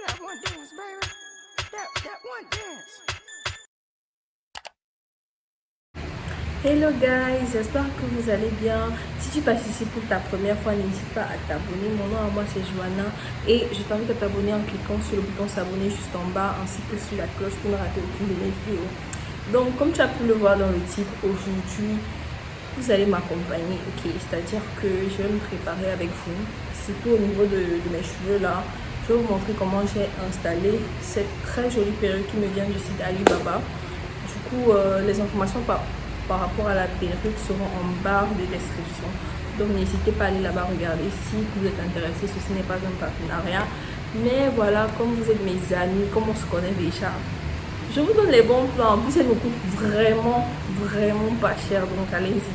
that one dance, baby. That one dance. Hello guys, j'espère que vous allez bien. Si tu passes ici pour ta première fois, n'hésite pas à t'abonner. Mon nom à moi c'est Joanna et je t'invite à t'abonner en cliquant sur le bouton s'abonner juste en bas ainsi que sur la cloche pour ne rater aucune de mes vidéos. Donc comme tu as pu le voir dans le titre, aujourd'hui vous allez m'accompagner, ok, c'est-à-dire que je vais me préparer avec vous, surtout au niveau de mes cheveux là. Je vais vous montrer comment j'ai installé cette très jolie perruque qui me vient du site Alibaba. Du coup, les informations par rapport à la perruque seront en barre de description. Donc n'hésitez pas à aller là-bas regarder si vous êtes intéressé. Ceci n'est pas un partenariat. Mais voilà, comme vous êtes mes amis, comme on se connaît déjà, je vous donne les bons plans. En plus, elle me coûte vraiment pas cher. Donc allez-y,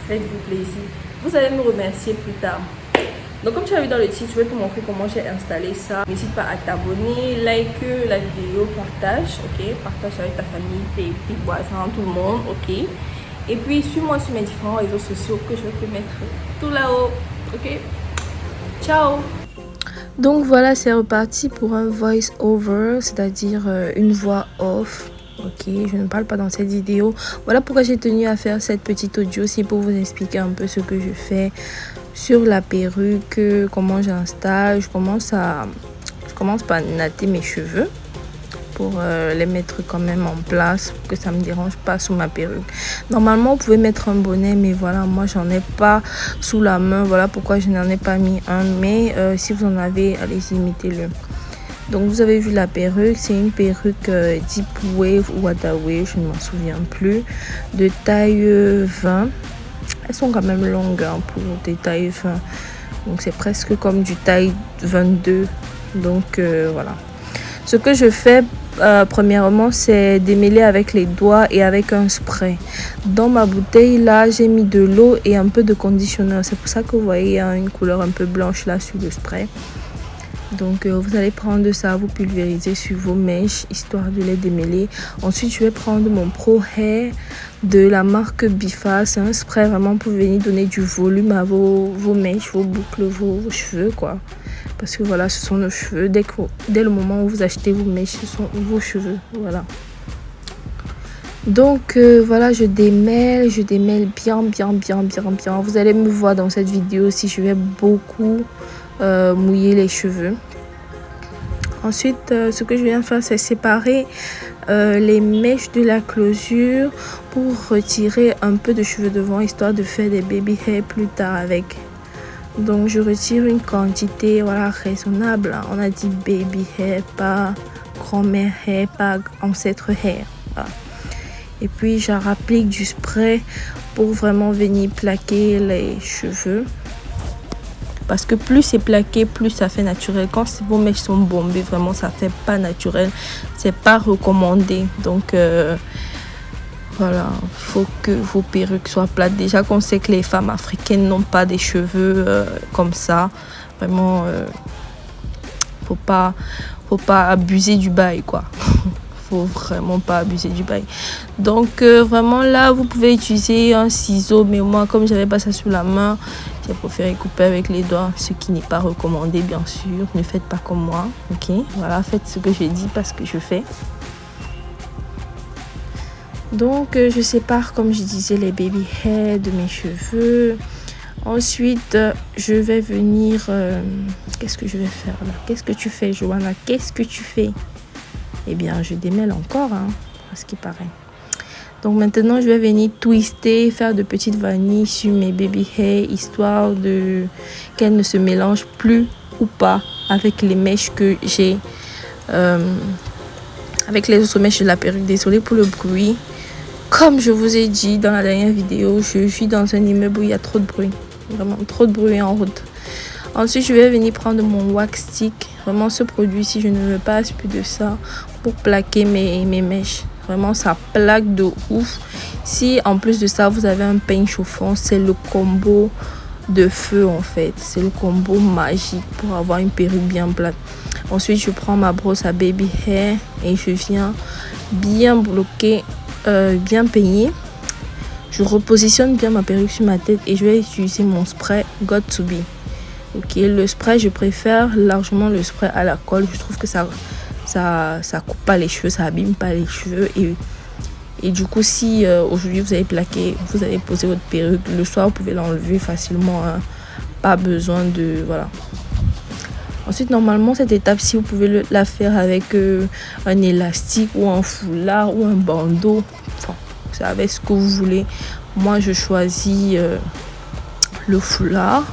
faites-vous plaisir. Vous allez me remercier plus tard. Donc comme tu as vu dans le titre, je vais te montrer comment j'ai installé ça. N'hésite pas à t'abonner, like la vidéo, partage, ok? Partage avec ta famille, tes voisins, tout le monde, ok? Et puis suis-moi sur mes différents réseaux sociaux que je vais te mettre tout là-haut, ok? Ciao! Donc voilà, c'est reparti pour un voice over, c'est-à-dire une voix off. Ok, je ne parle pas dans cette vidéo. Voilà pourquoi j'ai tenu à faire cette petite audio, c'est pour vous expliquer un peu ce que je fais sur la perruque, comment j'installe. Je commence par natter mes cheveux pour les mettre quand même en place pour que ça me dérange pas sous ma perruque. Normalement vous pouvez mettre un bonnet, mais voilà, moi j'en ai pas sous la main, voilà pourquoi je n'en ai pas mis un. Mais si vous en avez, allez-y, mettez-le. Donc vous avez vu la perruque, c'est une perruque Deep Wave ou Water Wave, je ne m'en souviens plus, de taille 20. Elles sont quand même longues hein, pour des tailles 20. Donc c'est presque comme du taille 22. Donc voilà. Ce que je fais premièrement, c'est démêler avec les doigts et avec un spray. Dans ma bouteille là, j'ai mis de l'eau et un peu de conditionneur. C'est pour ça que vous voyez hein, une couleur un peu blanche là sur le spray. Donc vous allez prendre ça, vous pulvériser sur vos mèches histoire de les démêler. Ensuite je vais prendre mon Pro Hair de la marque Bifa. C'est un spray vraiment pour venir donner du volume à vos mèches, vos boucles, vos cheveux quoi. Parce que voilà, ce sont nos cheveux. Dès le moment où vous achetez vos mèches, ce sont vos cheveux. Voilà. Donc voilà, je démêle bien. Vous allez me voir dans cette vidéo si je vais beaucoup mouiller les cheveux. Ensuite ce que je viens faire, c'est séparer les mèches de la closure pour retirer un peu de cheveux devant histoire de faire des baby hair plus tard avec. Donc je retire une quantité voilà raisonnable. On a dit baby hair, pas grand-mère hair, pas ancêtre hair. Voilà. Et puis je rapplique du spray pour vraiment venir plaquer les cheveux. Parce que plus c'est plaqué, plus ça fait naturel. Quand vos mèches sont bombées, vraiment ça fait pas naturel. C'est pas recommandé. Donc voilà, il faut que vos perruques soient plates. Déjà qu'on sait que les femmes africaines n'ont pas des cheveux comme ça. Vraiment, faut pas abuser du bail quoi. Faut vraiment pas abuser du bail. Donc vraiment là vous pouvez utiliser un ciseau, mais moi comme j'avais pas ça sous la main, j'ai préféré couper avec les doigts, ce qui n'est pas recommandé bien sûr. Ne faites pas comme moi, ok? Voilà, faites ce que j'ai dit parce que je fais. Donc je sépare comme je disais les baby hair de mes cheveux. Ensuite je vais venir qu'est-ce que je vais faire là? Qu'est-ce que tu fais Joanna? Qu'est-ce que tu fais? Eh bien je démêle encore hein, à ce qui paraît. Donc maintenant je vais venir twister, faire de petites vanilles sur mes baby hair histoire de qu'elles ne se mélangent plus ou pas avec les mèches que j'ai avec les autres mèches de la perruque. Désolée pour le bruit. Comme je vous ai dit dans la dernière vidéo, je vis dans un immeuble où il y a trop de bruit. Vraiment trop de bruit en route. Ensuite, je vais venir prendre mon wax stick. Vraiment, ce produit-ci, je ne me passe plus de ça pour plaquer mes mèches. Vraiment, ça plaque de ouf. Si en plus de ça, vous avez un peigne chauffant, c'est le combo de feu en fait. C'est le combo magique pour avoir une perruque bien plate. Ensuite, je prends ma brosse à baby hair et je viens bien bloquer, bien peigner. Je repositionne bien ma perruque sur ma tête et je vais utiliser mon spray Got To Be. Ok, le spray, je préfère largement le spray à la colle. Je trouve que ça coupe pas les cheveux, ça abîme pas les cheveux. Et du coup, si aujourd'hui vous avez plaqué, vous avez posé votre perruque, le soir vous pouvez l'enlever facilement. Hein. Pas besoin de... Voilà. Ensuite, normalement, cette étape-ci, vous pouvez la faire avec un élastique ou un foulard ou un bandeau. Enfin, c'est avec ce que vous voulez. Moi, je choisis le foulard.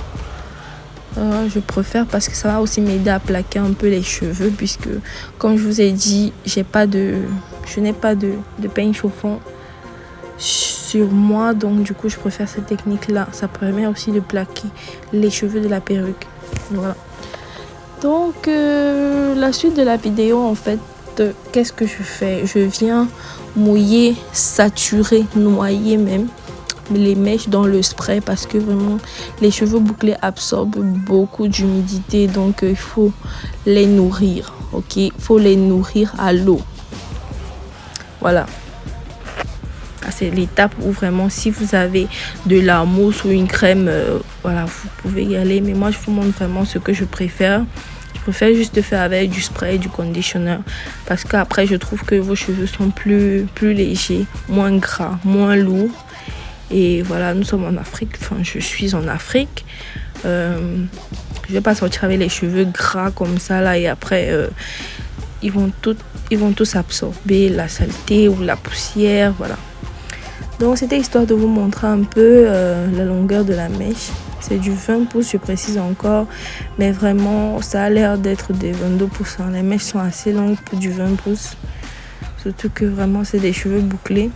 Je préfère parce que ça va aussi m'aider à plaquer un peu les cheveux puisque, comme je vous ai dit, je n'ai pas de peigne chauffant sur moi. Donc, du coup, je préfère cette technique-là. Ça permet aussi de plaquer les cheveux de la perruque. Voilà. Donc, la suite de la vidéo, en fait, qu'est-ce que je fais? Je viens mouiller, saturer, noyer même les mèches dans le spray parce que vraiment, les cheveux bouclés absorbent beaucoup d'humidité. Donc, il faut les nourrir, ok? Il faut les nourrir à l'eau. Voilà. C'est l'étape où vraiment, si vous avez de la mousse ou une crème, voilà, vous pouvez y aller. Mais moi, je vous montre vraiment ce que je préfère. Je préfère juste faire avec du spray et du conditionneur. Parce qu'après, je trouve que vos cheveux sont plus légers, moins gras, moins lourds. Et voilà, nous sommes en Afrique. Enfin, je suis en Afrique. Je vais pas sortir avec les cheveux gras comme ça, là. Et après, ils vont tous absorber la saleté ou la poussière. Voilà. Donc, c'était histoire de vous montrer un peu la longueur de la mèche. C'est du 20 pouces, je précise encore. Mais vraiment, ça a l'air d'être des 22 pouces. Hein. Les mèches sont assez longues pour du 20 pouces. Surtout que vraiment, c'est des cheveux bouclés.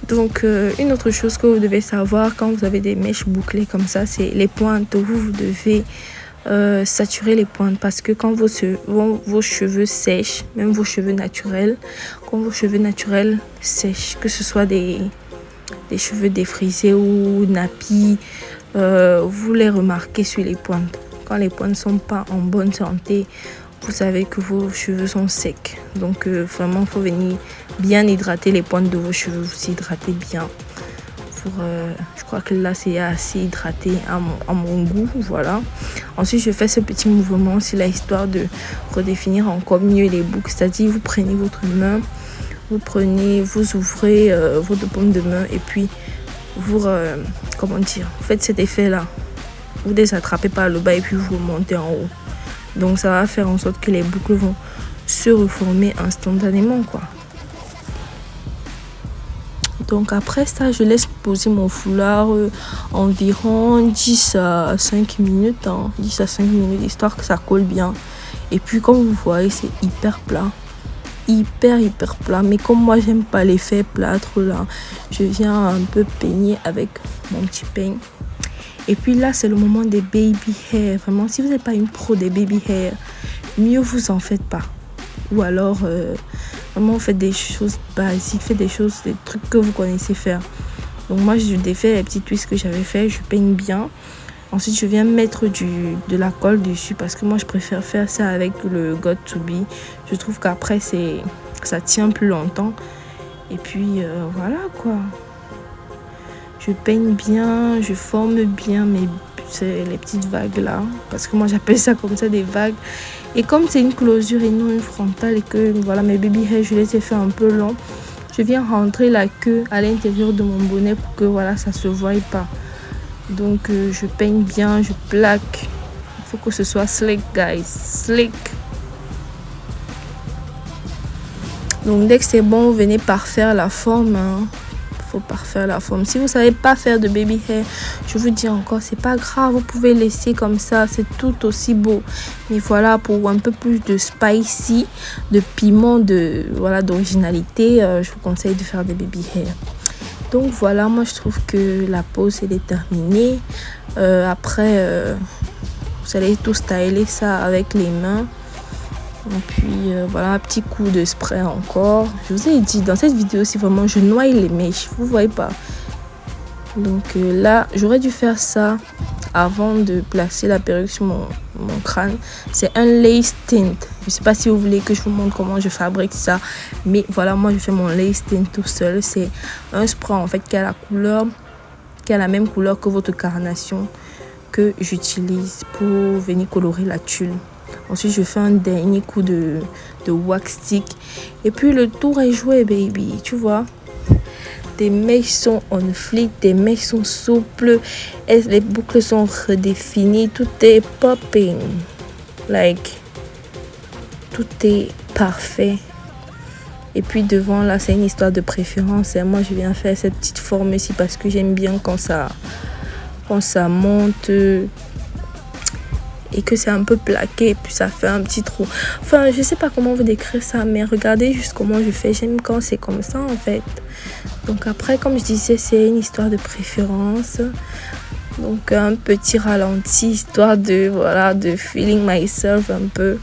Donc, une autre chose que vous devez savoir quand vous avez des mèches bouclées comme ça, c'est les pointes. Vous devez saturer les pointes parce que quand vos cheveux sèchent, même vos cheveux naturels, quand vos cheveux naturels sèchent, que ce soit des cheveux défrisés ou nappis, vous les remarquez sur les pointes. Quand les pointes ne sont pas en bonne santé, vous savez que vos cheveux sont secs. Donc vraiment, il faut venir bien hydrater les pointes de vos cheveux. Vous hydratez bien. Je crois que là, c'est assez hydraté à mon goût. Voilà. Ensuite, je fais ce petit mouvement. C'est la histoire de redéfinir encore mieux les boucles. C'est-à-dire, vous prenez votre main, vous ouvrez votre paume de main et puis vous faites cet effet-là. Vous les attrapez par le bas et puis vous remontez en haut. Donc, ça va faire en sorte que les boucles vont se reformer instantanément, quoi. Donc, après ça, je laisse poser mon foulard environ 10 à 5 minutes. 10 à 5 minutes, histoire que ça colle bien. Et puis, comme vous voyez, c'est hyper plat. Hyper plat. Mais comme moi, j'aime pas l'effet plâtre, là, je viens un peu peigner avec mon petit peigne. Et puis là, c'est le moment des baby hair. Vraiment, si vous n'êtes pas une pro des baby hair, mieux vous en faites pas. Ou alors, vraiment, faites des choses basiques, faites des trucs que vous connaissez faire. Donc moi, je défais les petits twists que j'avais fait, je peigne bien. Ensuite, je viens mettre de la colle dessus parce que moi, je préfère faire ça avec le Got To Be. Je trouve qu'après, ça tient plus longtemps. Et puis, voilà, quoi. Je peigne bien, je forme bien les petites vagues là. Parce que moi, j'appelle ça comme ça des vagues. Et comme c'est une closure et non une frontale et que voilà, mes baby hair, je les ai fait un peu long, je viens rentrer la queue à l'intérieur de mon bonnet pour que voilà, ça se voie pas. Donc, je peigne bien, je plaque. Il faut que ce soit slick, guys. Slick. Donc, dès que c'est bon, vous venez parfaire la forme. Faut parfaire la forme. Si vous savez pas faire de baby hair, je vous dis encore, c'est pas grave, vous pouvez laisser comme ça, c'est tout aussi beau. Mais voilà, pour un peu plus de spicy, de piment, d'originalité, je vous conseille de faire des baby hair. Donc voilà, moi je trouve que la pose elle est terminée. Après, vous allez tout styler ça avec les mains. Et puis voilà, un petit coup de spray encore. Je vous ai dit dans cette vidéo aussi vraiment je noie les mèches, vous voyez pas. Donc là j'aurais dû faire ça avant de placer la perruque sur mon crâne. C'est un lace tint. Je sais pas si vous voulez que je vous montre comment je fabrique ça, mais voilà, moi je fais mon lace tint tout seul. C'est un spray en fait qui a la même couleur que votre carnation. que j'utilise pour venir colorer la tulle. Ensuite, je fais un dernier coup de wax stick. Et puis, le tour est joué, baby. Tu vois, tes mèches sont on fleek, tes mèches sont souples. Et les boucles sont redéfinies. Tout est popping. Like, tout est parfait. Et puis, devant, là, c'est une histoire de préférence. Et moi, je viens faire cette petite forme ici parce que j'aime bien quand ça monte. Et que c'est un peu plaqué et puis ça fait un petit trou. Enfin, je sais pas comment vous décrire ça, mais regardez juste comment je fais. J'aime quand c'est comme ça en fait. Donc après, comme je disais, c'est une histoire de préférence. Donc un petit ralenti, histoire de feeling myself un peu.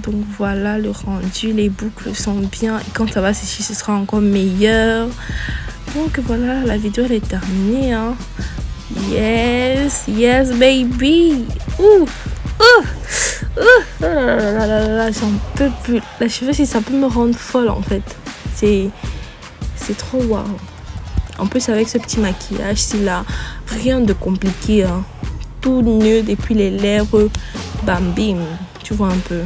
Donc voilà le rendu, les boucles sont bien. Et quand ça va sécher, ce sera encore meilleur. Donc voilà, la vidéo elle est terminée. Hein. Yes, baby. J'en peux plus. La cheveux, si ça peut me rendre folle en fait. C'est trop waouh. En plus avec ce petit maquillage, c'est là, rien de compliqué. Hein. Tout nude et puis les lèvres, bam bim. Tu vois un peu.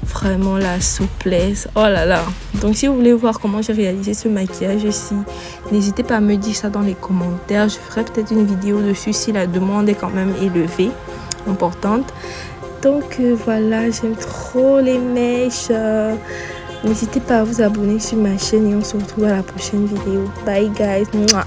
Vraiment la souplesse. Oh là là. Donc si vous voulez voir comment j'ai réalisé ce maquillage ici, n'hésitez pas à me dire ça dans les commentaires. Je ferai peut-être une vidéo dessus si la demande est quand même élevée, importante. Donc voilà, j'aime trop les mèches. N'hésitez pas à vous abonner sur ma chaîne et on se retrouve à la prochaine vidéo. Bye guys. Mouah.